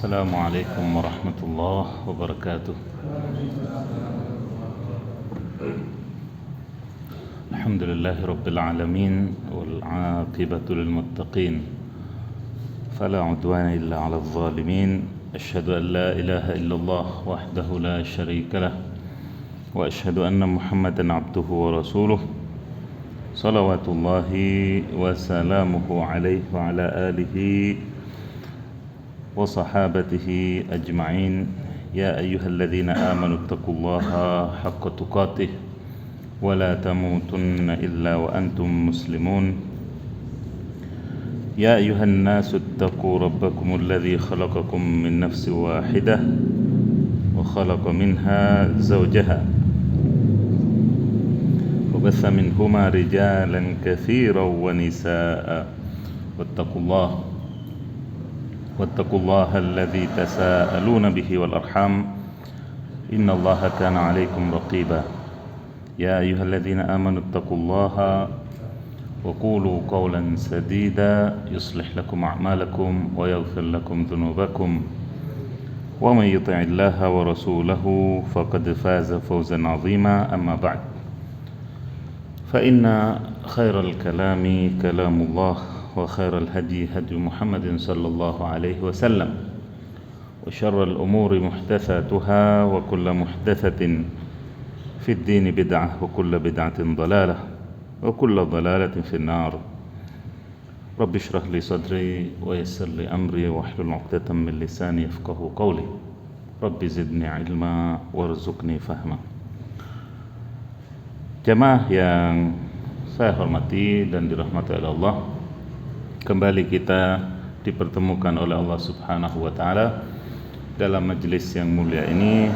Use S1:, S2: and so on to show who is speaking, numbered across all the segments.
S1: السلام عليكم ورحمة الله وبركاته. الحمد لله رب العالمين والعاقبة للمتقين فلا عدوان إلا على الظالمين. أشهد أن لا إله إلا الله وحده لا شريك له وأشهد أن محمدا عبده ورسوله صلوات الله وسلامه عليه وعلى آله وصحابته أجمعين. يا أيها الذين آمنوا اتقوا الله حق تقاته ولا تموتن إلا وأنتم مسلمون. يا أيها الناس اتقوا ربكم الذي خلقكم من نفس واحدة وخلق منها زوجها وبث منهما رجالا كثيرا ونساء واتقوا الله الذي تساءلون به والأرحام إن الله كان عليكم رقيبا. يا أيها الذين آمنوا اتقوا الله وقولوا قولا سديدا يصلح لكم أعمالكم ويغفر لكم ذنوبكم ومن يطع الله ورسوله فقد فاز فوزا عظيما. أما بعد، فإن خير الكلام كلام الله وخير الهدي هدي محمد صلى الله عليه وسلم وشر الأمور محدثاتها وكل محدثة في الدين بدعة وكل بدعة ضلالة وكل ضلالة في النار. رب اشرح لي صدري ويسر لي أمري واحلل عقدة من لساني يفقهوا قولي. رب زدني علما وارزقني فهما. Jamaah yang saya hormati dan dirahmati oleh Allah, kembali kita dipertemukan oleh Allah Subhanahu wa taala dalam majelis yang mulia ini,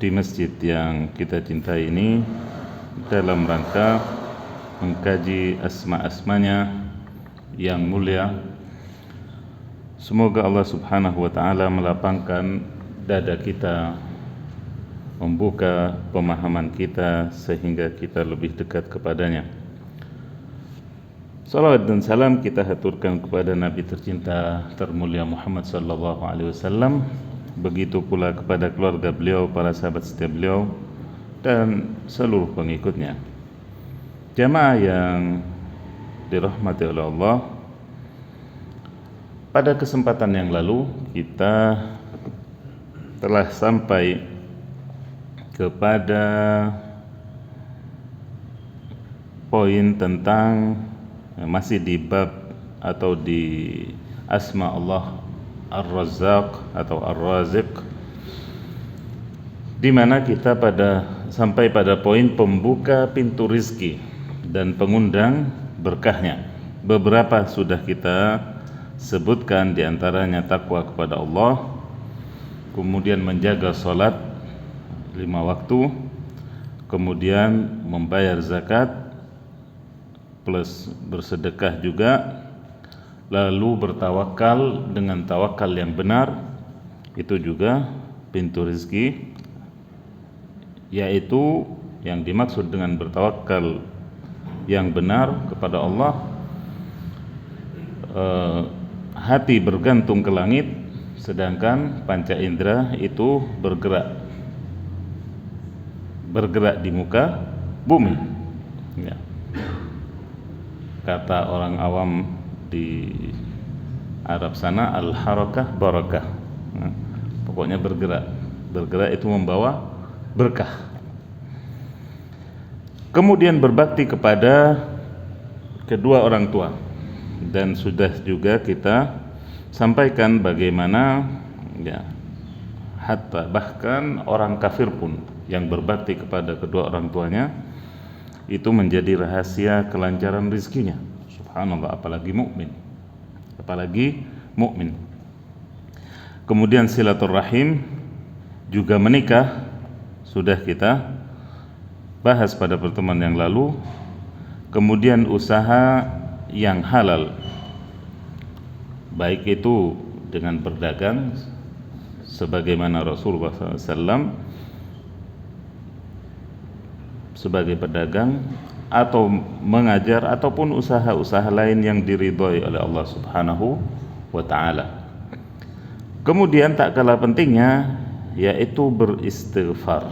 S1: di masjid yang kita cintai ini, dalam rangka mengkaji asma-asmanya yang mulia. Semoga Allah Subhanahu wa taala melapangkan dada kita, membuka pemahaman kita sehingga kita lebih dekat kepadanya. Salawat dan salam kita haturkan kepada Nabi tercinta termulia Muhammad sallallahu alaihi wasallam, begitu pula kepada keluarga beliau, para sahabat setia beliau dan seluruh pengikutnya. Jamaah yang dirahmati oleh Allah, pada kesempatan yang lalu kita telah sampai kepada poin tentang masih di bab atau di asma Allah Ar-Razzaq atau Ar-Raziq, di mana kita sampai pada poin pembuka pintu rizki dan pengundang berkahnya. Beberapa sudah kita sebutkan, diantaranya takwa kepada Allah, kemudian menjaga salat 5 waktu, kemudian membayar zakat plus bersedekah juga, lalu bertawakal dengan tawakal yang benar, itu juga pintu rezeki, yaitu yang dimaksud dengan bertawakal yang benar kepada Allah, hati bergantung ke langit sedangkan panca indera itu bergerak di muka bumi, ya. Kata orang awam di Arab sana, al-harakah barakah. Nah, pokoknya bergerak itu membawa berkah. Kemudian berbakti kepada kedua orang tua, dan sudah juga kita sampaikan bagaimana, ya, hatta bahkan orang kafir pun yang berbakti kepada kedua orang tuanya itu menjadi rahasia kelancaran rizkinya. Subhanallah, apalagi mukmin. Kemudian silaturahim, juga menikah, sudah kita bahas pada pertemuan yang lalu. Kemudian usaha yang halal, baik itu dengan berdagang sebagaimana Rasulullah SAW sebagai pedagang, atau mengajar, ataupun usaha-usaha lain yang diridhoi oleh Allah Subhanahu wa taala. Kemudian tak kalah pentingnya yaitu beristighfar.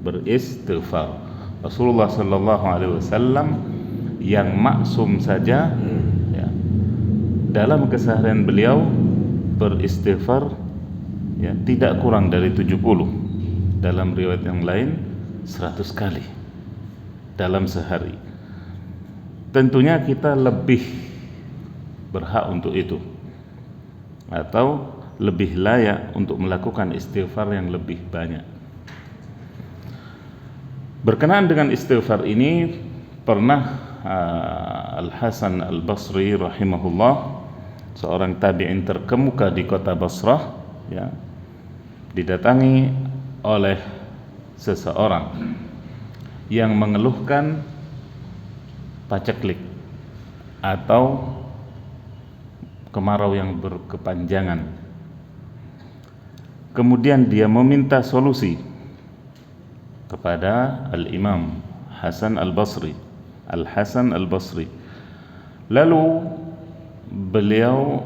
S1: Beristighfar. Rasulullah sallallahu alaihi wasallam yang maksum saja ya, dalam keseharian beliau beristighfar ya, tidak kurang dari 70. Dalam riwayat yang lain 100 kali dalam sehari. Tentunya kita lebih berhak untuk itu, atau lebih layak untuk melakukan istighfar yang lebih banyak. Berkenaan dengan istighfar ini, pernah Al-Hasan Al-Basri rahimahullah, seorang tabi'in terkemuka di kota Basrah ya, didatangi oleh seseorang yang mengeluhkan paceklik atau kemarau yang berkepanjangan. Kemudian dia meminta solusi kepada Al-Imam Hasan Al-Basri, Al-Hasan Al-Basri. Lalu beliau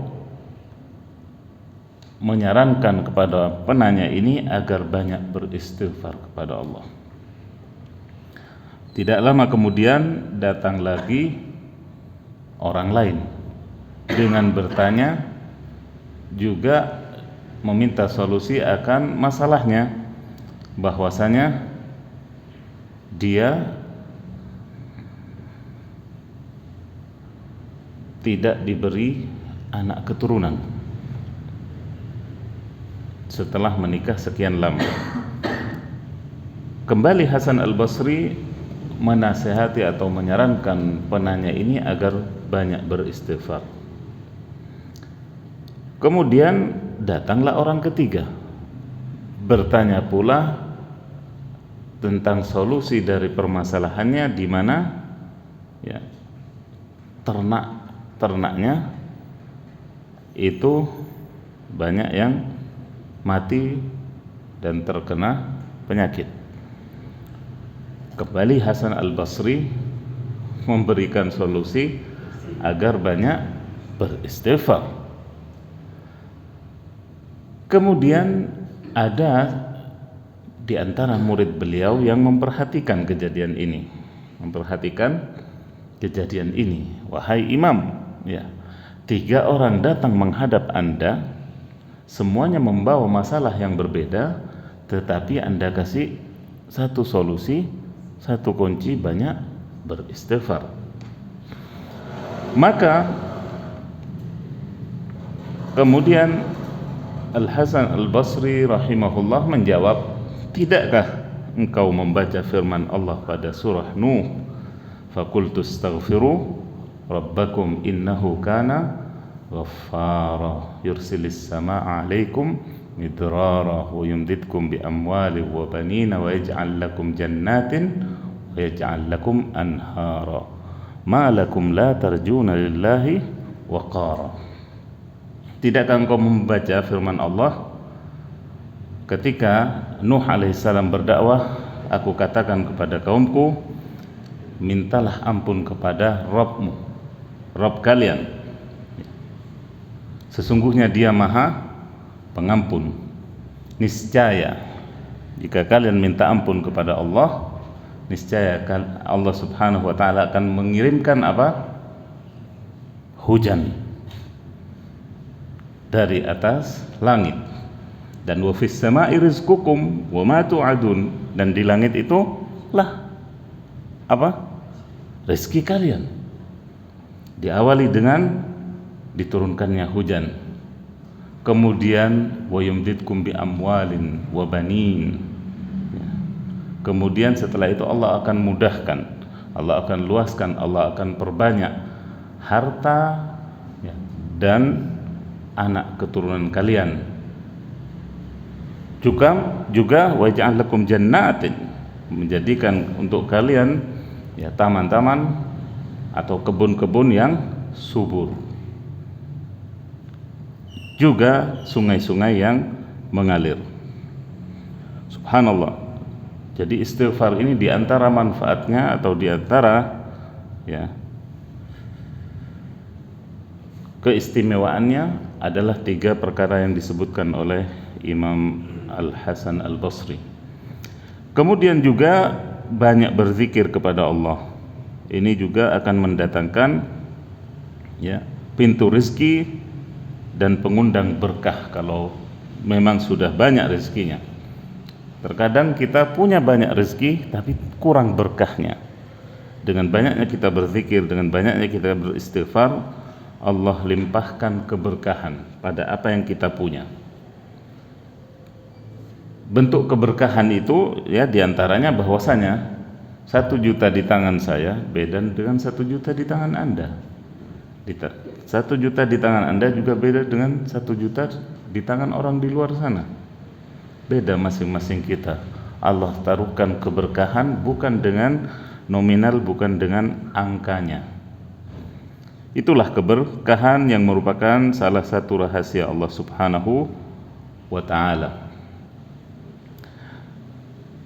S1: menyarankan kepada penanya ini agar banyak beristighfar kepada Allah. Tidak lama kemudian datang lagi orang lain dengan bertanya, juga meminta solusi akan masalahnya, bahwasanya dia tidak diberi anak keturunan setelah menikah sekian lama. Kembali Hasan Al-Basri menasihati atau menyarankan penanya ini agar banyak beristighfar. Kemudian datanglah orang ketiga, bertanya pula tentang solusi dari permasalahannya, di mana ya, ternaknya itu banyak yang mati dan terkena penyakit. Kembali Hasan Al-Basri memberikan solusi agar banyak beristighfar. Kemudian ada di antara murid beliau yang memperhatikan kejadian ini, wahai imam, ya, 3 orang datang menghadap Anda, semuanya membawa masalah yang berbeda, tetapi Anda kasih satu solusi, satu kunci, banyak beristighfar. Maka kemudian Al-Hasan Al-Basri rahimahullah menjawab, tidakkah engkau membaca firman Allah pada surah Nuh, faqultu astaghfiru rabbakum innahu kana ghaffara yursilis samaa'a 'alaikum midrara wa yumdidkum bi amwalin wa banina wa yaj'al lakum jannatin wa yaj'al lakum anhara ma lakum la tarjuna lillahi waqara. Tidakkah engkau membaca firman Allah ketika Nuh alaihissalam berdakwah, aku katakan kepada kaumku, mintalah ampun kepada Rabbmu, Rabb kalian, sesungguhnya dia maha pengampun. Niscaya jika kalian minta ampun kepada Allah, niscaya Allah subhanahu wa ta'ala akan mengirimkan apa? Hujan dari atas langit. Dan wa fis sama'i rizqukum wa ma tu'adun, dan di langit itu lah apa? Rezeki kalian. Diawali dengan diturunkannya hujan. Kemudian wa yumdidkum bi amwalin wa banin. Kemudian setelah itu Allah akan mudahkan, Allah akan luaskan, Allah akan perbanyak harta ya, dan anak keturunan kalian. Juga waj'al lakum jannatin, menjadikan untuk kalian ya taman-taman atau kebun-kebun yang subur. Juga sungai-sungai yang mengalir. Subhanallah. Jadi istighfar ini di antara manfaatnya atau di antara ya Keistimewaannya adalah 3 perkara yang disebutkan oleh Imam Al-Hasan Al-Basri. Kemudian juga banyak berzikir kepada Allah. Ini juga akan mendatangkan ya pintu rezeki dan pengundang berkah kalau memang sudah banyak rezekinya. Terkadang kita punya banyak rezeki tapi kurang berkahnya. Dengan banyaknya kita berzikir, dengan banyaknya kita beristighfar, Allah limpahkan keberkahan pada apa yang kita punya. Bentuk keberkahan itu ya diantaranya bahwasanya 1 juta di tangan saya beda dengan 1 juta di tangan Anda. 1 juta di tangan Anda juga beda dengan 1 juta di tangan orang di luar sana. Beda masing-masing kita. Allah taruhkan keberkahan bukan dengan nominal, bukan dengan angkanya. Itulah keberkahan yang merupakan salah satu rahasia Allah Subhanahu wa ta'ala.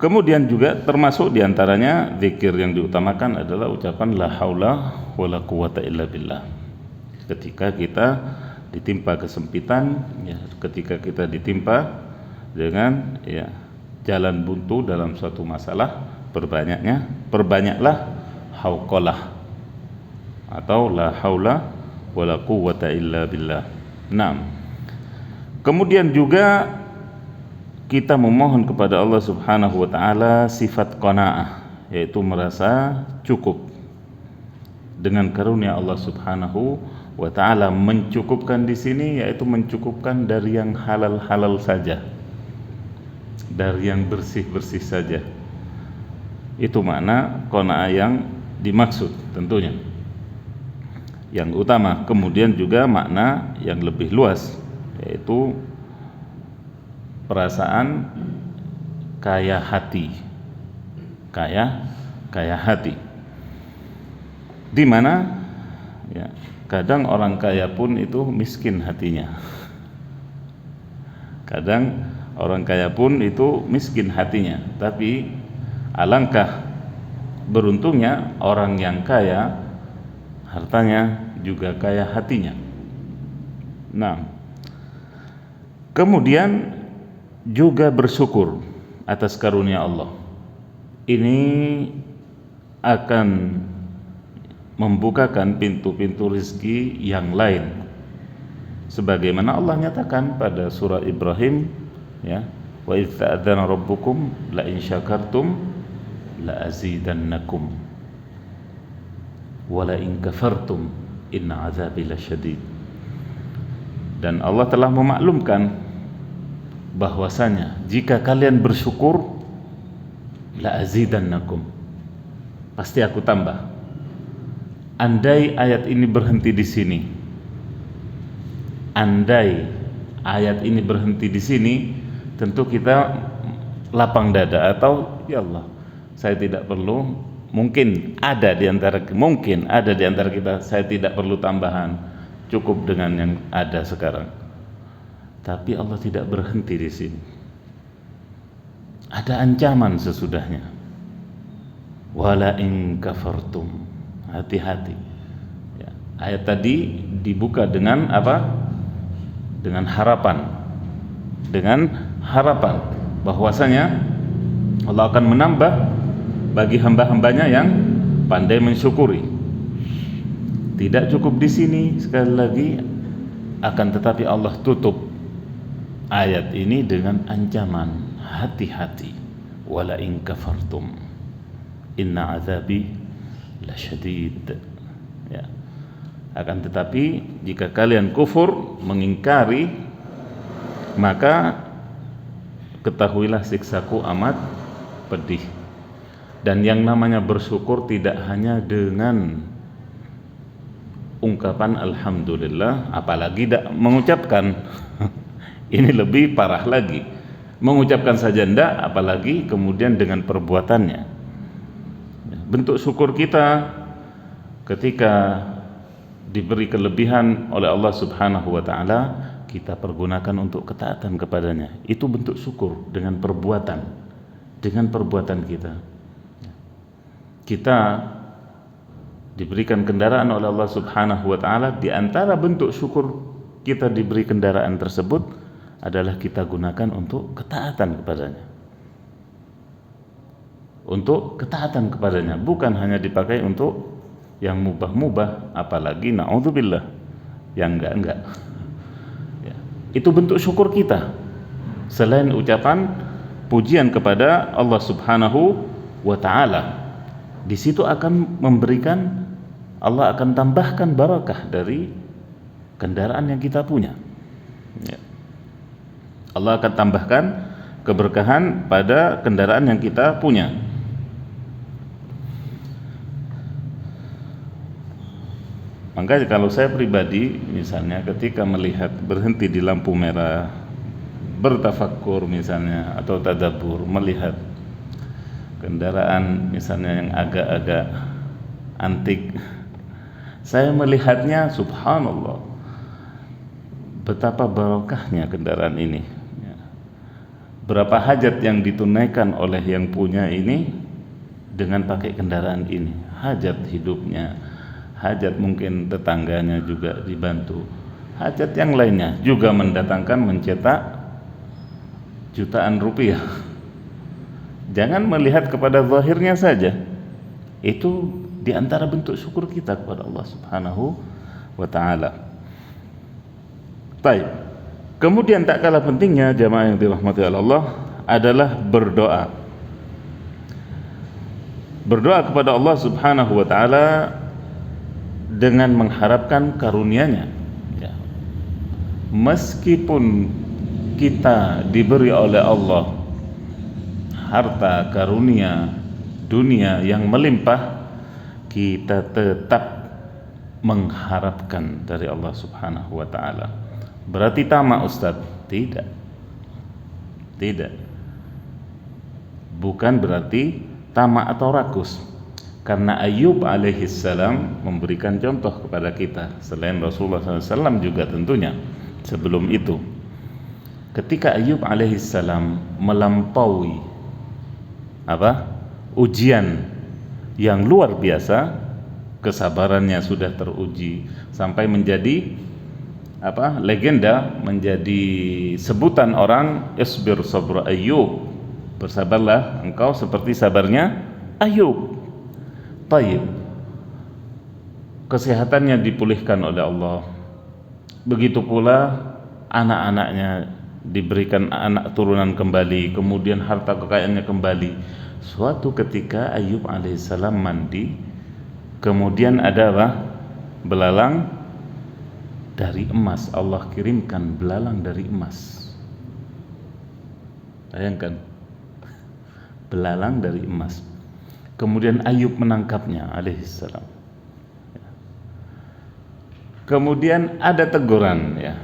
S1: Kemudian juga termasuk diantaranya zikir yang diutamakan adalah ucapan la haula wala quwata illa billah. Ketika kita ditimpa kesempitan, ya, ketika kita ditimpa dengan ya jalan buntu dalam suatu masalah, perbanyaklah hauqalah atau la haula wala quwata illa billah. Nah, kemudian juga kita memohon kepada Allah Subhanahu wa taala sifat qanaah, yaitu merasa cukup dengan karunia Allah Subhanahu wa taala. Mencukupkan di sini yaitu mencukupkan dari yang halal-halal saja, dari yang bersih-bersih saja. Itu makna qanaah yang dimaksud tentunya yang utama. Kemudian juga makna yang lebih luas, yaitu perasaan kaya hati, kaya hati, di mana ya kadang orang kaya pun itu miskin hatinya. Kadang orang kaya pun itu miskin hatinya, tapi alangkah beruntungnya orang yang kaya hartanya juga kaya hatinya. Nah, kemudian juga bersyukur atas karunia Allah. Ini akan membukakan pintu-pintu rezeki yang lain, sebagaimana Allah nyatakan pada surah Ibrahim, ya, wa idz ta'adzana rabbukum la in syakartum la azidannakum wa la in kafartum inna azabi lasyadid. Dan Allah telah memaklumkan bahwasanya jika kalian bersyukur la azidannakum, pasti aku tambah. Andai ayat ini berhenti di sini, andai ayat ini berhenti di sini, tentu kita lapang dada, atau ya Allah, saya tidak perlu, mungkin ada di antara kita, saya tidak perlu tambahan, cukup dengan yang ada sekarang. Tapi Allah tidak berhenti di sini. Ada ancaman sesudahnya. Wala in kafartum, hati-hati. Ya, ayat tadi dibuka dengan apa? Dengan harapan bahwasanya Allah akan menambah bagi hamba-hambanya yang pandai mensyukuri. Tidak cukup di sini, sekali lagi, akan tetapi Allah tutup ayat ini dengan ancaman, hati-hati. Wala in kafartum inna azabi lasyadid. Ya. Akan tetapi jika kalian kufur, mengingkari, maka ketahuilah siksaku amat pedih. Dan yang namanya bersyukur tidak hanya dengan ungkapan alhamdulillah, apalagi mengucapkan. Ini lebih parah lagi. Mengucapkan saja enggak, apalagi kemudian dengan perbuatannya. Bentuk syukur kita ketika diberi kelebihan oleh Allah Subhanahu wa ta'ala, kita pergunakan untuk ketaatan kepadanya. Itu bentuk syukur dengan perbuatan. Dengan perbuatan kita diberikan kendaraan oleh Allah Subhanahu wa taala, di antara bentuk syukur kita diberi kendaraan tersebut adalah kita gunakan untuk ketaatan kepadanya. Untuk ketaatan kepadanya, bukan hanya dipakai untuk yang mubah-mubah, apalagi na'udzubillah yang enggak. Ya. Itu bentuk syukur kita. Selain ucapan pujian kepada Allah Subhanahu wa taala, di situ akan memberikan, Allah akan tambahkan barakah dari kendaraan yang kita punya. Ya. Allah akan tambahkan keberkahan pada kendaraan yang kita punya. Maka kalau saya pribadi misalnya ketika melihat berhenti di lampu merah, bertafakkur misalnya atau tadabbur, melihat kendaraan misalnya yang agak-agak antik, saya melihatnya subhanallah, betapa barokahnya kendaraan ini. Berapa hajat yang ditunaikan oleh yang punya ini dengan pakai kendaraan ini. Hajat hidupnya, hajat mungkin tetangganya juga dibantu, hajat yang lainnya juga mendatangkan, mencetak jutaan rupiah. Jangan melihat kepada zahirnya saja. Itu diantara bentuk syukur kita kepada Allah Subhanahu wa ta'ala. Baik. Kemudian tak kalah pentingnya jamaah yang dirahmati Allah adalah berdoa. Berdoa kepada Allah Subhanahu wa ta'ala dengan mengharapkan karunia-Nya. Ya. Meskipun kita diberi oleh Allah harta karunia dunia yang melimpah, kita tetap mengharapkan dari Allah Subhanahu wa ta'ala. Berarti tamak, Ustaz? Tidak. Bukan berarti tamak atau rakus. Karena Ayub alaihissalam memberikan contoh kepada kita, selain Rasulullah SAW juga tentunya sebelum itu. Ketika Ayub alaihissalam melampaui ujian yang luar biasa, kesabarannya sudah teruji sampai menjadi legenda, menjadi sebutan orang, isbir sabra Ayub, bersabarlah engkau seperti sabarnya Ayub. Taib, kesehatannya dipulihkan oleh Allah, begitu pula anak-anaknya diberikan anak turunan kembali, kemudian harta kekayaannya kembali. Suatu ketika Ayub alaihissalam mandi, kemudian ada belalang dari emas. Allah kirimkan belalang dari emas. Bayangkan, belalang dari emas. Kemudian Ayub menangkapnya alaihissalam. Kemudian ada teguran, ya.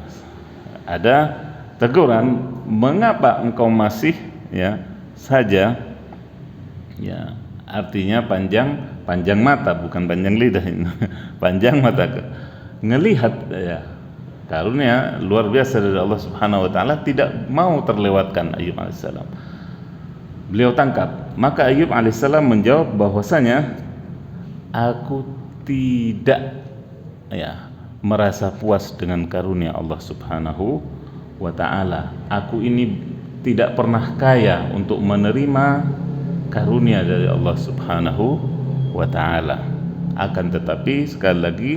S1: Ada teguran, mengapa engkau masih saja, ya, artinya panjang mata, bukan panjang lidah ini. Panjang mata, ngelihat, ya, karunia luar biasa dari Allah Subhanahu wa ta'ala, tidak mau terlewatkan Ayub alaihissalam. Beliau tangkap. Maka Ayub alaihissalam menjawab bahwasanya aku tidak merasa puas dengan karunia Allah Subhanahu wa ta'ala. Aku ini tidak pernah kaya untuk menerima karunia dari Allah Subhanahu wa ta'ala. Akan tetapi sekali lagi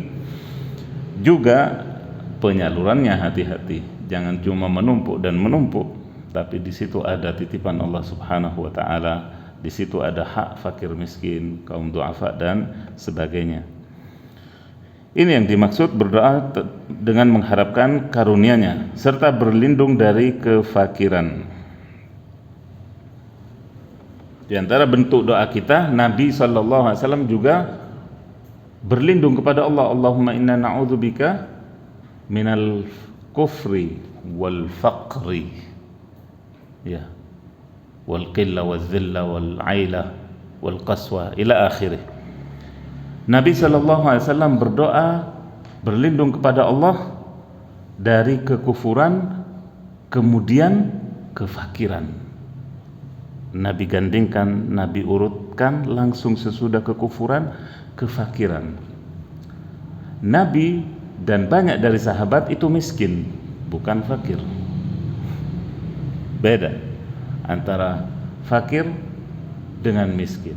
S1: juga penyalurannya hati-hati. Jangan cuma menumpuk dan menumpuk, tapi di situ ada titipan Allah Subhanahu wa ta'ala, di situ ada hak fakir miskin, kaum du'afa dan sebagainya. Ini yang dimaksud berdoa dengan mengharapkan karunia-Nya serta berlindung dari kefakiran. Di antara bentuk doa kita, Nabi SAW juga berlindung kepada Allah. Allahumma inna na'udzubika minal kufri wal faqri, ya, wal qilla wal zilla wal aila wal qaswa ila akhirih. Nabi SAW berdoa berlindung kepada Allah dari kekufuran, kemudian kefakiran. Nabi gandingkan, Nabi urutkan langsung sesudah kekufuran, kefakiran. Nabi dan banyak dari sahabat itu miskin, bukan fakir. Beda antara fakir dengan miskin.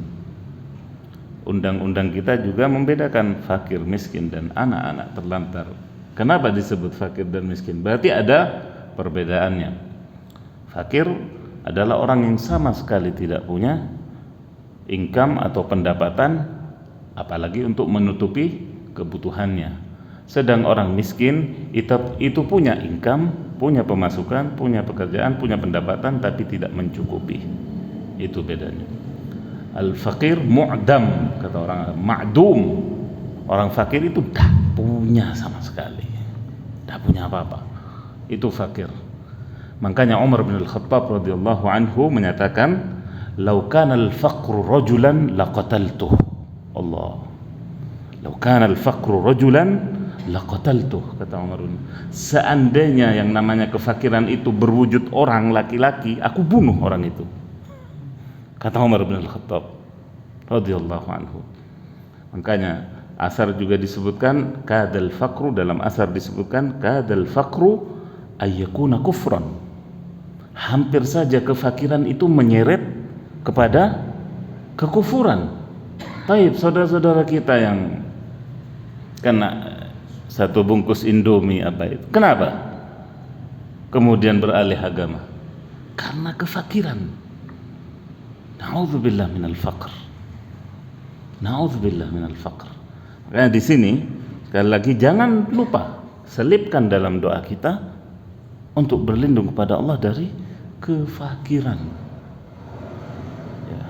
S1: Undang-undang kita juga membedakan fakir, miskin, dan anak-anak terlantar. Kenapa disebut fakir dan miskin? Berarti ada perbedaannya. Fakir adalah orang yang sama sekali tidak punya income atau pendapatan, apalagi untuk menutupi kebutuhannya. Sedang orang miskin itu punya income, punya pemasukan, punya pekerjaan, punya pendapatan, tapi tidak mencukupi. Itu bedanya. Al-faqir mu'dam, kata orang ma'dum. Orang fakir itu dah punya sama sekali, dah punya apa-apa. Itu fakir. Makanya Umar bin Al-Khattab radhiyallahu anhu menyatakan, "Lau kana al-faqru rajulan laqataltuh." Allah. "Lau kana al-faqru rajulan laqataltuh," kata Umar bin. Seandainya yang namanya kefakiran itu berwujud orang laki-laki, aku bunuh orang itu. Kata Umar bin Al-Khattab radhiyallahu anhu. Makanya asar juga disebutkan kadal faqru, dalam asar disebutkan kadal faqru ayyakuna kufran. Hampir saja kefakiran itu menyeret kepada kekufuran. Taib, saudara-saudara kita yang kena satu bungkus Indomie apa itu, kenapa kemudian beralih agama? Karena kefakiran. Na'udzubillah minal faqr. Na'udzubillah minal faqr. Makanya di sini sekali lagi jangan lupa selipkan dalam doa kita untuk berlindung kepada Allah dari kefakiran. Ya.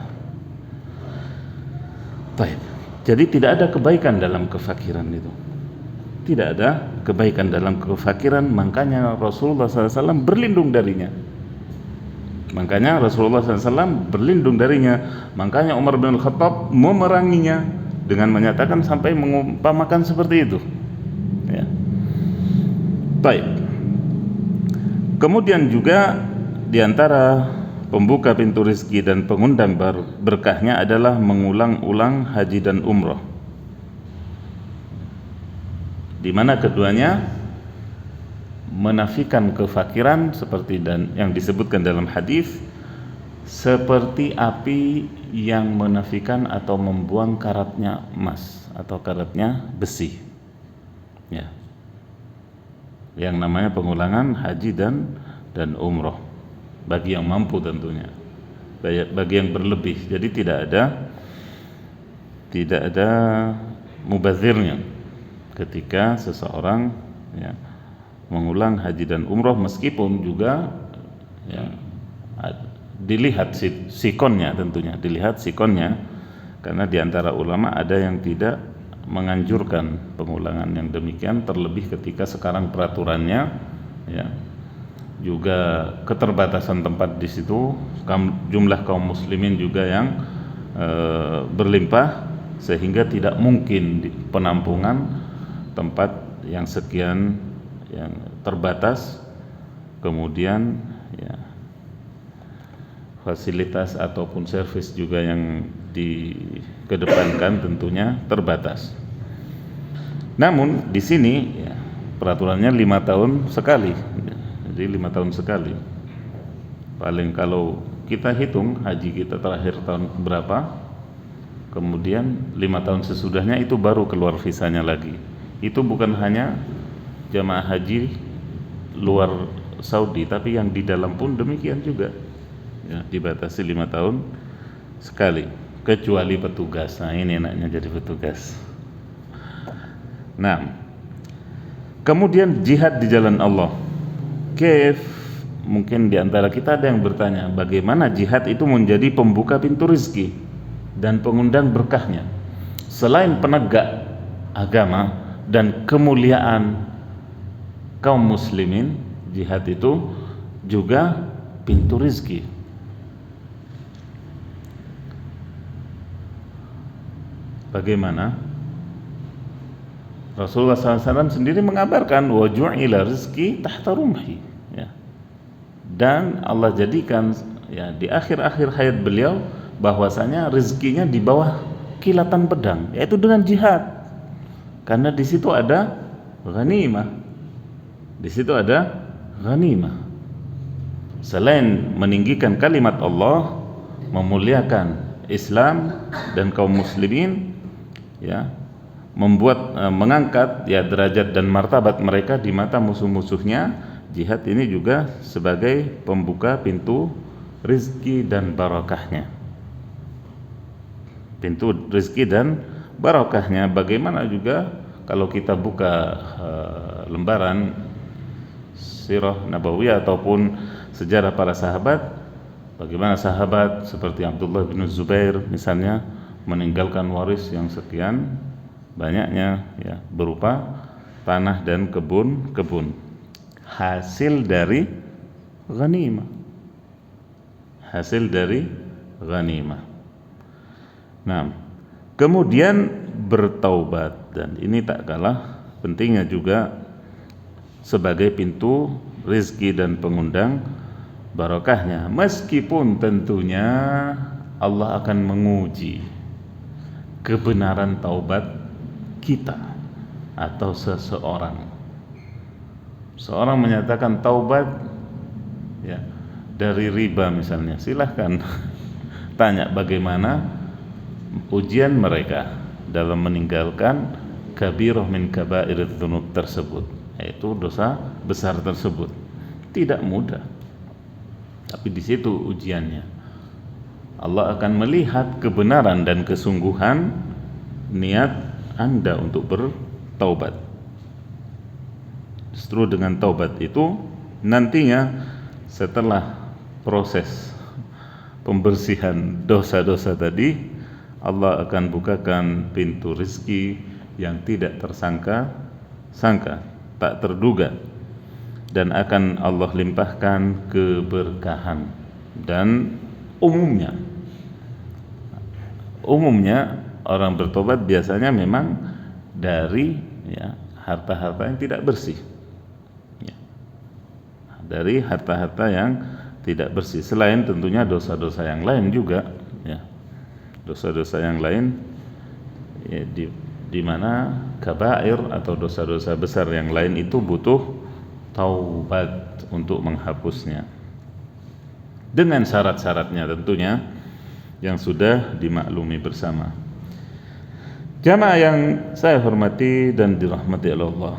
S1: Baik. Jadi tidak ada kebaikan dalam kefakiran itu. Tidak ada kebaikan dalam kefakiran, makanya Rasulullah SAW berlindung darinya. Makanya Rasulullah SAW berlindung darinya. Makanya Umar bin Khattab memeranginya dengan menyatakan sampai mengumpamakan seperti itu. Ya. Baik. Kemudian juga diantara pembuka pintu rezeki dan pengundang berkahnya adalah mengulang-ulang haji dan umrah, di mana keduanya menafikan kefakiran seperti dan yang disebutkan dalam hadis, seperti api yang menafikan atau membuang karatnya emas atau karatnya besi. Ya. Yang namanya pengulangan haji dan umrah bagi yang mampu tentunya. Bagi yang berlebih. Jadi tidak ada mubazirnya ketika seseorang ya mengulang haji dan umroh, meskipun juga ya, dilihat sikonnya, tentunya dilihat sikonnya, karena diantara ulama ada yang tidak menganjurkan pengulangan yang demikian, terlebih ketika sekarang peraturannya ya juga keterbatasan tempat di situ, jumlah kaum muslimin juga yang berlimpah, sehingga tidak mungkin penampungan tempat yang sekian yang terbatas, kemudian ya fasilitas ataupun servis juga yang dikedepankan tentunya terbatas. Namun di sini ya, peraturannya 5 tahun sekali, jadi 5 tahun sekali. Paling kalau kita hitung haji kita terakhir tahun berapa, kemudian 5 tahun sesudahnya itu baru keluar visanya lagi. Itu bukan hanya jamaah haji luar Saudi, tapi yang di dalam pun demikian juga ya, dibatasi 5 tahun sekali, kecuali petugas. Nah ini enaknya jadi petugas. Nah kemudian jihad di jalan Allah. Mungkin diantara kita ada yang bertanya, bagaimana jihad itu menjadi pembuka pintu rezeki dan pengundang berkahnya, selain penegak agama dan kemuliaan kaum muslimin. Jihad itu juga pintu rizki. Bagaimana? Rasulullah SAW sendiri mengabarkan wa ju'ila rizki tahta rumhi, ya. Dan Allah jadikan ya di akhir-akhir hayat beliau bahwasanya rezekinya di bawah kilatan pedang, yaitu dengan jihad. Karena di situ ada ghanimah. Di situ ada ghanimah. Selain meninggikan kalimat Allah, memuliakan Islam dan kaum muslimin, ya, mengangkat ya derajat dan martabat mereka di mata musuh-musuhnya, jihad ini juga sebagai pembuka pintu rizki dan barakahnya. Pintu rizki dan barakahnya. Bagaimana juga kalau kita buka lembaran sirah nabawiyah ataupun sejarah para sahabat, bagaimana sahabat seperti Abdullah bin Zubair misalnya meninggalkan waris yang sekian banyaknya, ya, berupa tanah dan kebun-kebun, hasil dari ghanimah. Hasil dari ghanimah. Nah, kemudian bertaubat, dan ini tak kalah pentingnya juga sebagai pintu rizki dan pengundang barakahnya, meskipun tentunya Allah akan menguji kebenaran taubat kita atau seseorang. Seorang menyatakan taubat, ya, dari riba misalnya, silahkan tanya bagaimana ujian mereka dalam meninggalkan kabirah min kabairidz dzunub tersebut, yaitu dosa besar tersebut. Tidak mudah, tapi di situ ujiannya. Allah akan melihat kebenaran dan kesungguhan niat Anda untuk bertaubat. Justru dengan taubat itu nantinya setelah proses pembersihan dosa-dosa tadi, Allah akan bukakan pintu rizki yang tidak tersangka-sangka, tak terduga, dan akan Allah limpahkan keberkahan. Dan umumnya orang bertobat biasanya memang dari, ya, harta-harta yang tidak bersih, ya, dari harta-harta yang tidak bersih, selain tentunya dosa-dosa yang lain juga, ya, dosa-dosa yang lain, ya, di mana kabair atau dosa-dosa besar yang lain itu butuh taubat untuk menghapusnya, dengan syarat-syaratnya tentunya yang sudah dimaklumi bersama. Jamaah yang saya hormati dan dirahmati Allah,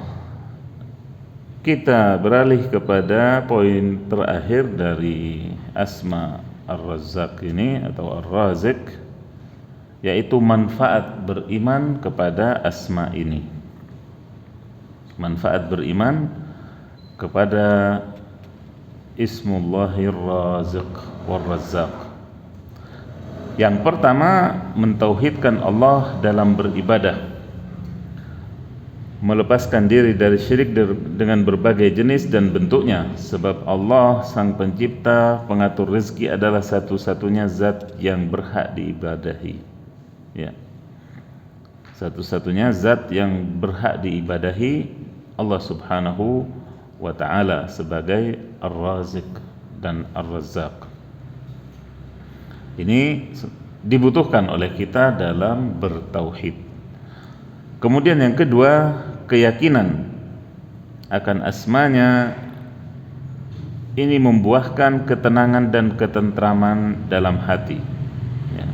S1: kita beralih kepada poin terakhir dari Asma Ar-Razzaq ini atau Ar-Razik, yaitu manfaat beriman kepada asma ini. Manfaat beriman kepada Ismullahir Raziq war Razzaq. Yang pertama, mentauhidkan Allah dalam beribadah, melepaskan diri dari syirik dengan berbagai jenis dan bentuknya, sebab Allah sang pencipta pengatur rezeki adalah satu-satunya zat yang berhak diibadahi, ya, satu-satunya zat yang berhak diibadahi, Allah subhanahu wa ta'ala sebagai Ar-Razik dan Ar-Razzaq. Ini dibutuhkan oleh kita dalam bertauhid. Kemudian yang kedua, keyakinan akan asmanya ini membuahkan ketenangan dan ketentraman dalam hati, ya.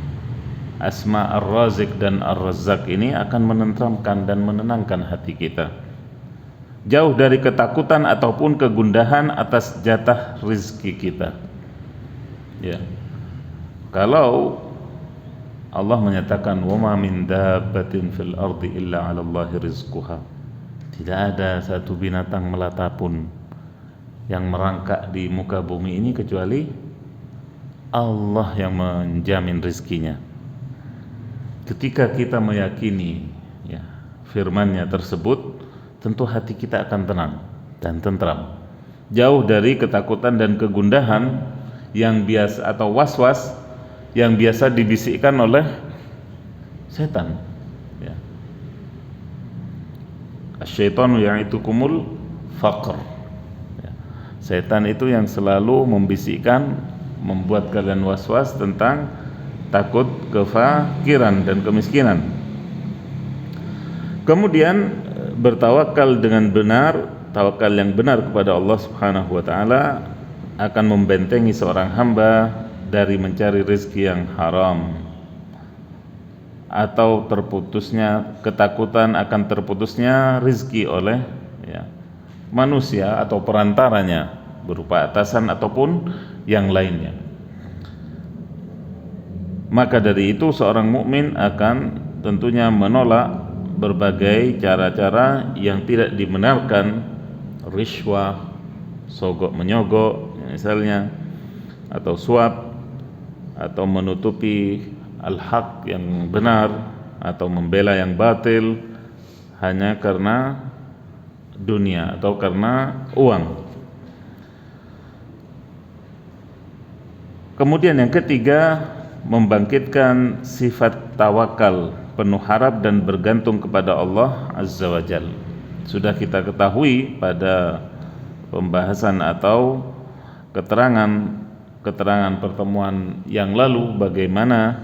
S1: Asma Ar-Razik dan Ar-Razzaq ini akan menenteramkan dan menenangkan hati kita, jauh dari ketakutan ataupun kegundahan atas jatah rizki kita, ya. Kalau Allah menyatakan wa ma min dabbatin fil ardi illa 'ala Allahi rizquha, tidak ada satu binatang melata pun yang merangkak di muka bumi ini kecuali Allah yang menjamin rizkinya. Ketika kita meyakini, ya, firman-Nya tersebut, tentu hati kita akan tenang dan tentram, jauh dari ketakutan dan kegundahan yang biasa atau was-was yang biasa dibisikkan oleh setan, ya. Asyaitanu ya'itukumul faqr, ya. Setan itu yang selalu membisikkan, membuat kalian was-was tentang takut kefakiran dan kemiskinan. Kemudian bertawakal dengan benar, tawakal yang benar kepada Allah Subhanahu wa taala akan membentengi seorang hamba dari mencari rezeki yang haram atau terputusnya ketakutan akan terputusnya rezeki oleh manusia atau perantaranya berupa atasan ataupun yang lainnya. Maka dari itu seorang mukmin akan tentunya menolak berbagai cara-cara yang tidak dibenarkan, rishwah, sogok menyogok misalnya, atau suap, atau menutupi al-haq yang benar, atau membela yang batil hanya karena dunia atau karena uang. Kemudian yang ketiga, membangkitkan sifat tawakal, penuh harap dan bergantung kepada Allah Azza wa Jalla. Sudah kita ketahui pada pembahasan atau keterangan pertemuan yang lalu bagaimana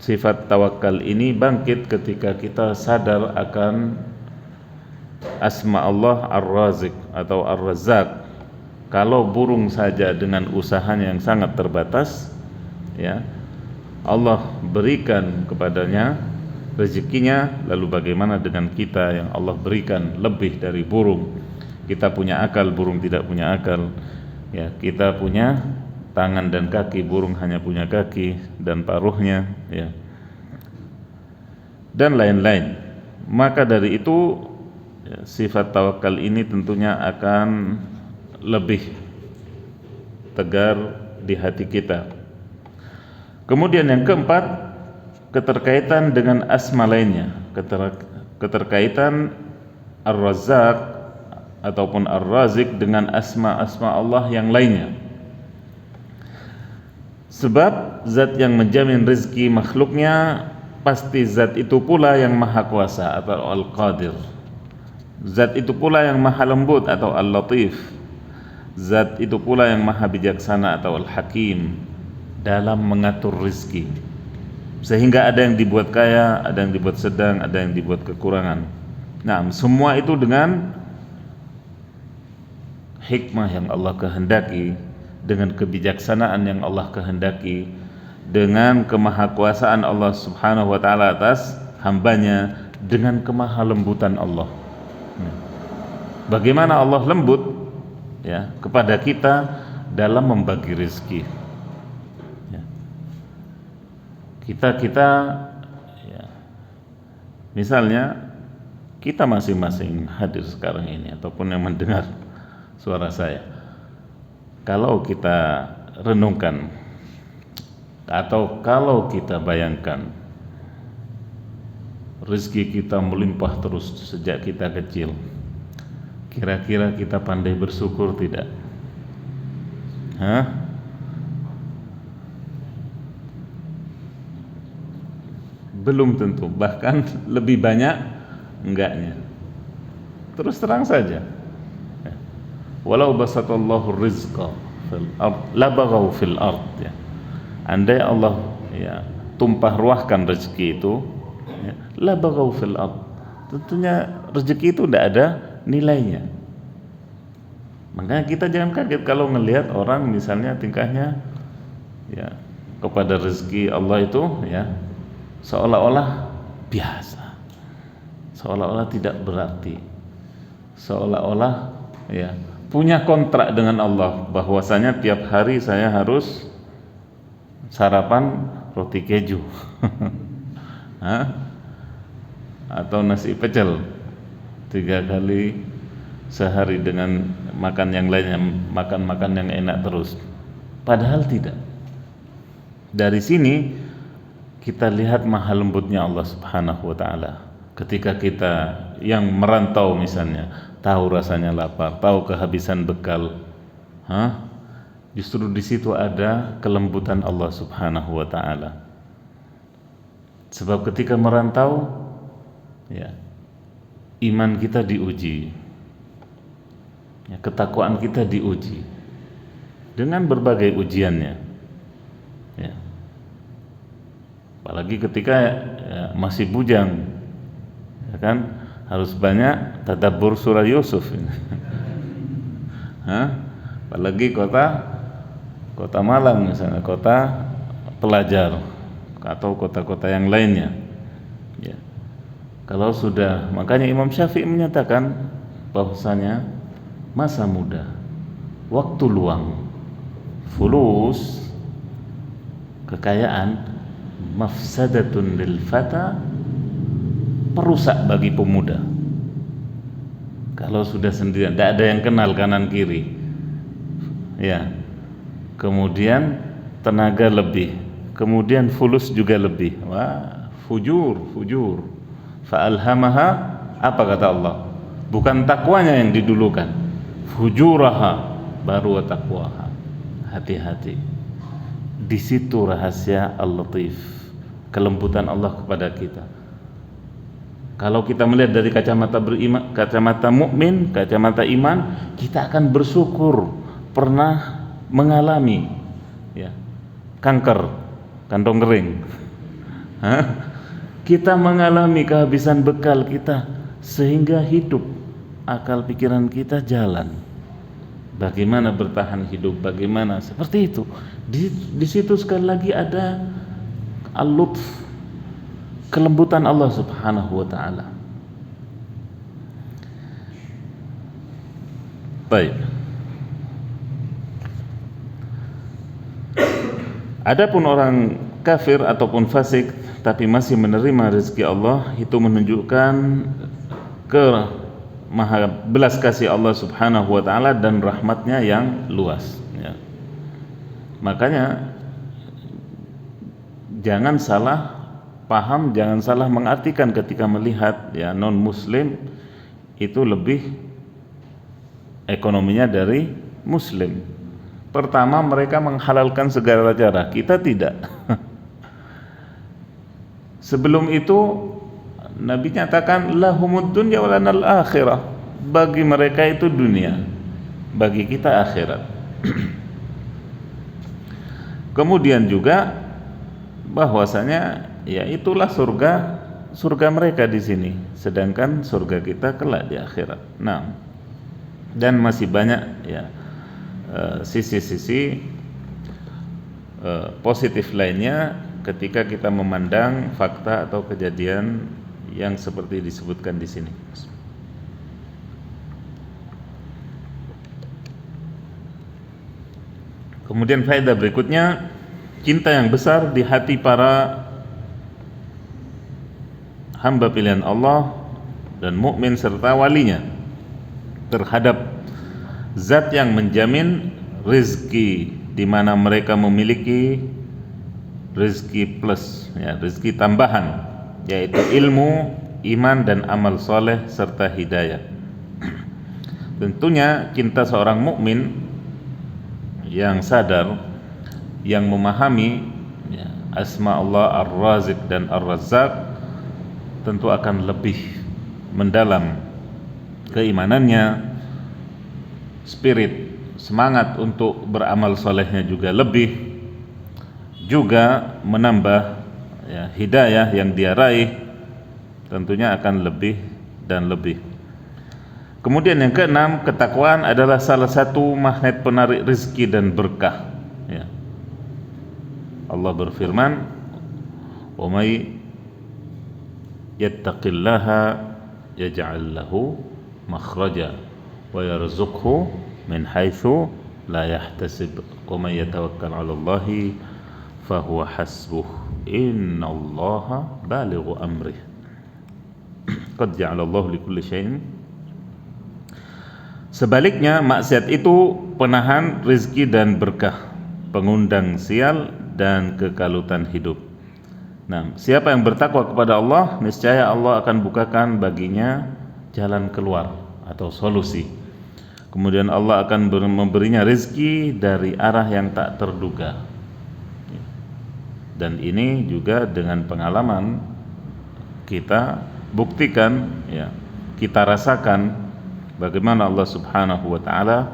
S1: sifat tawakal ini bangkit ketika kita sadar akan asma Allah Ar-Razik atau Ar-Razzaq. Kalau burung saja dengan usahanya yang sangat terbatas, Allah berikan kepadanya rezekinya, lalu bagaimana dengan kita yang Allah berikan lebih dari burung? Kita punya akal, burung tidak punya akal. Kita punya tangan dan kaki, burung hanya punya kaki dan paruhnya, dan lain-lain. Maka dari itu sifat tawakal ini tentunya akan lebih tegar di hati kita. Kemudian yang keempat, keterkaitan dengan asma lainnya, keterkaitan Ar-Razzaq ataupun Ar-Razik dengan asma-asma Allah yang lainnya. Sebab zat yang menjamin rezeki makhluknya pasti zat itu pula yang maha kuasa atau Al-Qadir. Zat itu pula yang maha lembut atau Al-Latif. Zat itu pula yang maha bijaksana atau Al-Hakim dalam mengatur rezeki. Sehingga ada yang dibuat kaya, ada yang dibuat sedang, ada yang dibuat kekurangan. Nah, semua itu dengan hikmah yang Allah kehendaki, dengan kebijaksanaan yang Allah kehendaki, dengan kemahakuasaan Allah Subhanahu wa taala atas hambanya, dengan kemahalembutan Allah. Bagaimana Allah lembut kepada kita dalam membagi rezeki. Kita misalnya kita masing-masing hadir sekarang ini ataupun yang mendengar suara saya, kalau kita renungkan atau kalau kita bayangkan rezeki kita melimpah terus sejak kita kecil, kira-kira kita pandai bersyukur tidak? Belum tentu, bahkan lebih banyak enggaknya. Terus terang saja, walau basatallahu rizqa fil ard labaghaw fil ard, andai Allah tumpah ruahkan rezeki itu, labaghaw fil ard, tentunya rezeki itu tidak ada nilainya. Makanya kita jangan kaget kalau ngelihat orang misalnya tingkahnya kepada rezeki Allah itu seolah-olah biasa, seolah-olah tidak berarti, seolah-olah punya kontrak dengan Allah bahwasanya tiap hari saya harus sarapan roti keju atau nasi pecel 3 kali sehari dengan makan yang lainnya, makan yang enak terus. Padahal tidak. Dari sini kita lihat maha lembutnya Allah Subhanahu wa taala. Ketika kita yang merantau misalnya, tahu rasanya lapar, tahu kehabisan bekal, justru di situ ada kelembutan Allah Subhanahu wa taala. Sebab ketika merantau, iman kita diuji, ketakwaan kita diuji dengan berbagai ujiannya. apalagi ketika masih bujang, ya kan, harus banyak tadabbur surah Yusuf. Apalagi kota Malang misalnya, kota pelajar atau kota-kota yang lainnya. Ya. Kalau sudah, makanya Imam Syafi'i menyatakan bahwasanya masa muda, waktu luang, fulus, kekayaan, mafsadatun lil fata, perusak bagi pemuda. Kalau sudah sendirian, tidak ada yang kenal kanan kiri, ya, kemudian tenaga lebih, kemudian fulus juga lebih, wah, fujur. Fa'alhamaha, apa kata Allah? Bukan takwanya yang didulukan, fujuraha baru taqwaha. Hati-hati. Di situ rahasia Al-Latif, kelembutan Allah kepada kita. Kalau kita melihat dari kacamata mukmin, kacamata iman, kita akan bersyukur pernah mengalami, ya, kanker, kantong kering. Kita mengalami kehabisan bekal kita sehingga hidup, akal pikiran kita jalan. Bagaimana bertahan hidup, bagaimana seperti itu. Di situ sekali lagi ada al-lutf, kelembutan Allah Subhanahu wa taala. Baik. Adapun orang kafir ataupun fasik tapi masih menerima rezeki Allah, itu menunjukkan ke maha belas kasih Allah Subhanahu wa taala dan rahmatnya yang luas, ya. Makanya jangan salah paham, jangan salah mengartikan ketika melihat, ya, non muslim itu lebih ekonominya dari muslim. Pertama, mereka menghalalkan segala cara, kita tidak. Sebelum itu Nabi nyatakan lahumud dunya wa lanal akhirah, bagi mereka itu dunia, bagi kita akhirat. Kemudian juga bahwasanya, ya, itulah surga mereka di sini, sedangkan surga kita kelak di akhirat. Nah, dan masih banyak, ya, sisi-sisi positif lainnya ketika kita memandang fakta atau kejadian yang seperti disebutkan di sini. Kemudian faedah berikutnya, cinta yang besar di hati para hamba pilihan Allah dan mukmin serta walinya terhadap zat yang menjamin rezeki, di mana mereka memiliki rezeki plus, ya, rezeki tambahan, yaitu ilmu, iman dan amal soleh serta hidayah. Tentunya cinta seorang mukmin yang sadar, yang memahami, ya, asma Allah Ar-Razik dan Ar-Razzaq, tentu akan lebih mendalam keimanannya, spirit, semangat untuk beramal solehnya juga lebih, juga menambah, ya, hidayah yang dia raih tentunya akan lebih dan lebih. Kemudian yang keenam, ketakwaan adalah salah satu magnet penarik rezeki dan berkah, ya. Allah berfirman, wa may yattaqillaha yaj'al lahu makhraja wa yarzuqhu min haitsu la yahtasib wa may yatawakkal 'ala Allahi fahuwa hasbuh innallaha balighu amrih qad ja'alallahu likulli syai'in. Sebaliknya, maksiat itu penahan rezeki dan berkah, pengundang sial dan kekalutan hidup. Nah, siapa yang bertakwa kepada Allah, niscaya Allah akan bukakan baginya jalan keluar atau solusi. Kemudian Allah akan memberinya rezeki dari arah yang tak terduga. Dan ini juga dengan pengalaman kita buktikan, ya, kita rasakan bagaimana Allah Subhanahu wa taala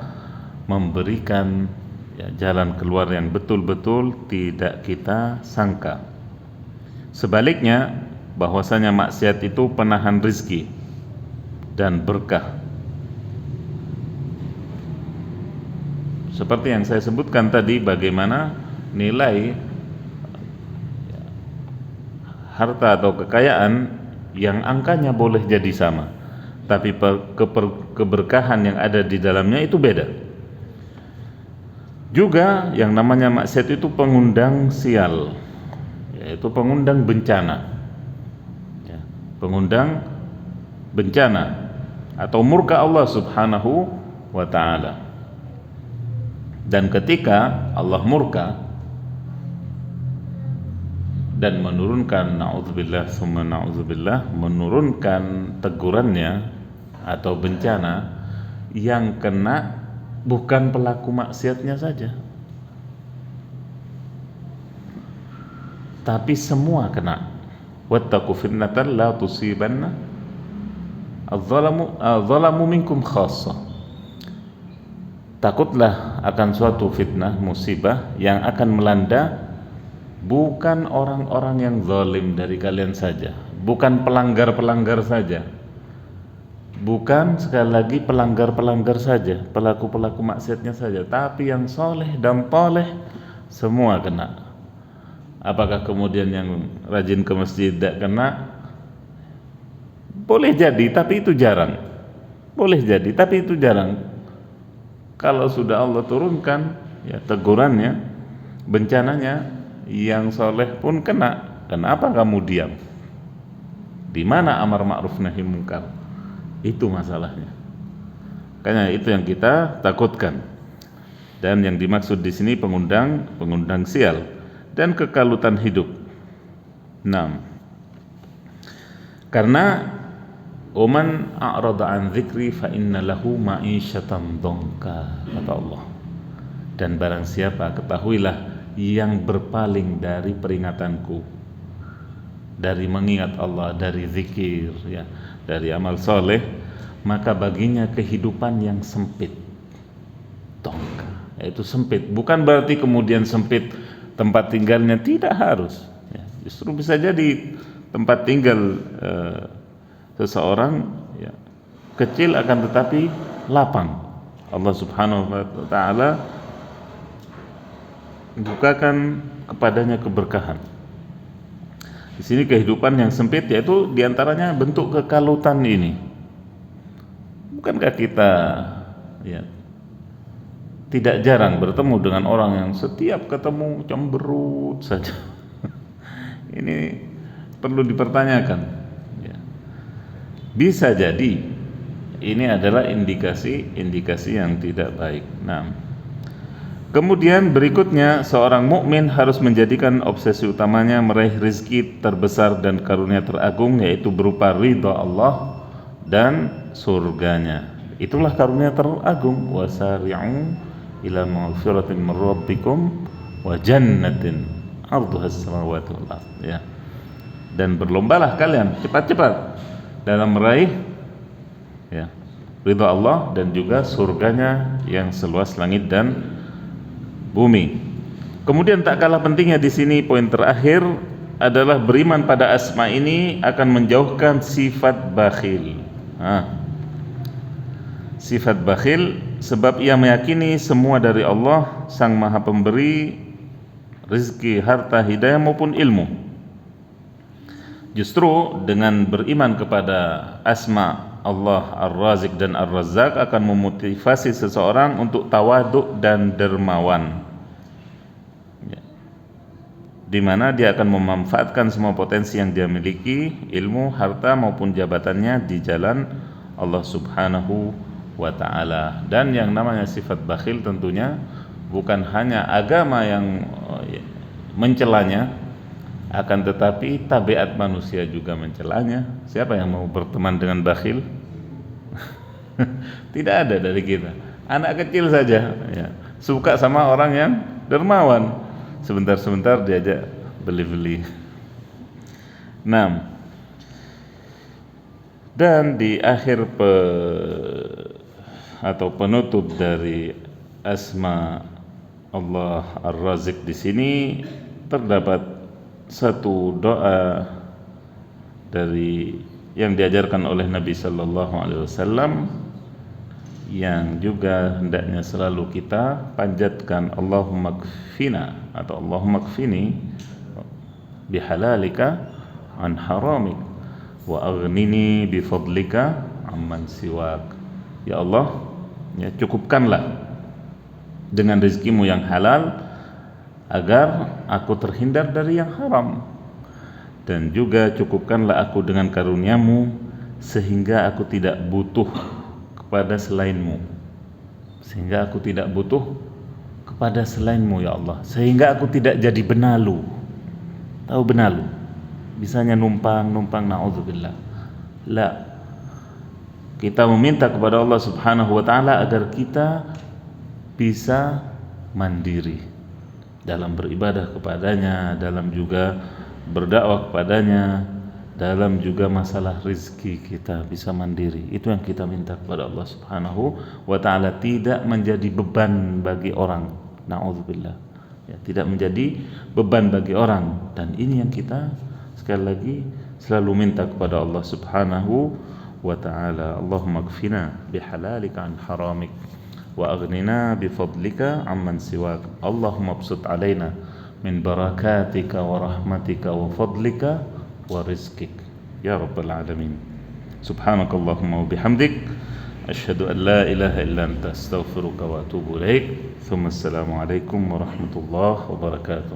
S1: memberikan, ya, jalan keluar yang betul-betul tidak kita sangka. Sebaliknya, bahwasanya maksiat itu penahan rizki dan berkah. Seperti yang saya sebutkan tadi, bagaimana nilai harta atau kekayaan yang angkanya boleh jadi sama, tapi keberkahan yang ada di dalamnya itu beda. Juga yang namanya maksiat itu pengundang sial, yaitu pengundang bencana, ya, pengundang bencana atau murka Allah Subhanahu wa ta'ala. Dan ketika Allah murka dan menurunkan, na'udzubillah summa na'udzubillah, menurunkan tegurannya atau bencana, yang kena bukan pelaku maksiatnya saja, tapi semua kena. Wattaqu fitnatan la tusibanna adh-dhalamu minkum khassah. Takutlah akan suatu fitnah, musibah yang akan melanda bukan orang-orang yang zalim dari kalian saja, bukan pelanggar-pelanggar saja, bukan sekali lagi pelanggar-pelanggar saja, pelaku-pelaku maksiatnya saja, tapi yang soleh dan toleh semua kena. Apakah kemudian yang rajin ke masjid tidak kena? Boleh jadi, tapi itu jarang. Boleh jadi, tapi itu jarang. Kalau sudah Allah turunkan ya tegurannya, bencananya, yang soleh pun kena. Kenapa kamu diam? Di mana amar ma'ruf nahi munkar? Itu masalahnya. Karena itu yang kita takutkan. Dan yang dimaksud di sini pengundang sial dan kekalutan hidup. 6. Karena Oman a'rada an dzikri fa inna lahu ma'isyatan dhanka, kata Allah. Dan barang siapa, ketahuilah, yang berpaling dari peringatanku, dari mengingat Allah, dari zikir, ya, dari amal soleh, maka baginya kehidupan yang sempit. Dhanka, yaitu sempit. Bukan berarti kemudian sempit tempat tinggalnya, tidak harus. Ya, justru bisa jadi tempat tinggal seseorang ya, kecil akan tetapi lapang. Allah Subhanahu wa ta'ala bukakan kepadanya keberkahan. Di sini kehidupan yang sempit yaitu diantaranya bentuk kekalutan ini. Bukankah kita ya, tidak jarang bertemu dengan orang yang setiap ketemu cemberut saja? Ini perlu dipertanyakan. Bisa jadi ini adalah indikasi yang tidak baik. Nah, kemudian berikutnya, seorang mukmin harus menjadikan obsesi utamanya meraih rezeki terbesar dan karunia teragung, yaitu berupa ridha Allah dan surganya. Itulah karunia teragung. Wasari'u ila maghfiratin min rabbikum wa jannatin 'arduha as-samawati wal ardh, ya. Dan berlombalah kalian cepat-cepat dalam meraih ya, ridha Allah dan juga surganya yang seluas langit dan bumi. Kemudian tak kalah pentingnya di sini poin terakhir adalah beriman pada asma ini akan menjauhkan sifat bakhil. Sifat bakhil sebab ia meyakini semua dari Allah, Sang Maha Pemberi rezeki, harta, hidayah maupun ilmu. Justru dengan beriman kepada asma Allah Ar-Razik dan Ar-Razzaq akan memotivasi seseorang untuk tawaduk dan dermawan, ya, di mana dia akan memanfaatkan semua potensi yang dia miliki, ilmu, harta maupun jabatannya di jalan Allah Subhanahu wa ta'ala. Dan yang namanya sifat bakhil tentunya bukan hanya agama yang mencelanya, akan tetapi tabiat manusia juga mencelanya. Siapa yang mau berteman dengan bakhil? Tidak ada dari kita. Anak kecil saja ya, suka sama orang yang dermawan. Sebentar-sebentar diajak beli-beli. 6. Dan di akhir atau penutup dari asma Allah Ar-Razik di sini terdapat satu doa dari yang diajarkan oleh Nabi sallallahu alaihi wasallam yang juga hendaknya selalu kita panjatkan, Allahumma kfina atau Allahumma kfini bihalalika an haramik wa aghnini bifadlika amman siwak. Ya Allah, ya cukupkanlah dengan rezekimu yang halal agar aku terhindar dari yang haram, dan juga cukupkanlah aku dengan karuniamu sehingga aku tidak butuh kepada selainmu, sehingga aku tidak butuh kepada selainmu ya Allah, sehingga aku tidak jadi benalu. Tahu benalu? Bisanya numpang, na'udzubillah. La. Kita meminta kepada Allah Subhanahu wa taala agar kita bisa mandiri dalam beribadah kepadanya, dalam juga berdakwah kepadanya, dalam juga masalah rezeki kita bisa mandiri. Itu yang kita minta kepada Allah Subhanahu wa taala, tidak menjadi beban bagi orang. Na'udzubillah. Ya, tidak menjadi beban bagi orang, dan ini yang kita sekali lagi selalu minta kepada Allah Subhanahu wa ta'ala. Allahumma kfina bihalalika an haramik wa aghnina bifadlika amman siwak. Allahumma absut alaina min barakatika wa rahmatika wa fadlika wa rizqik ya rabbal alamin. Subhanakallahumma wa bihamdik asyhadu an la ilaha illa anta astaghfiruka wa atubu ilaik. Thumma assalamu alaikum warahmatullahi wabarakatuh.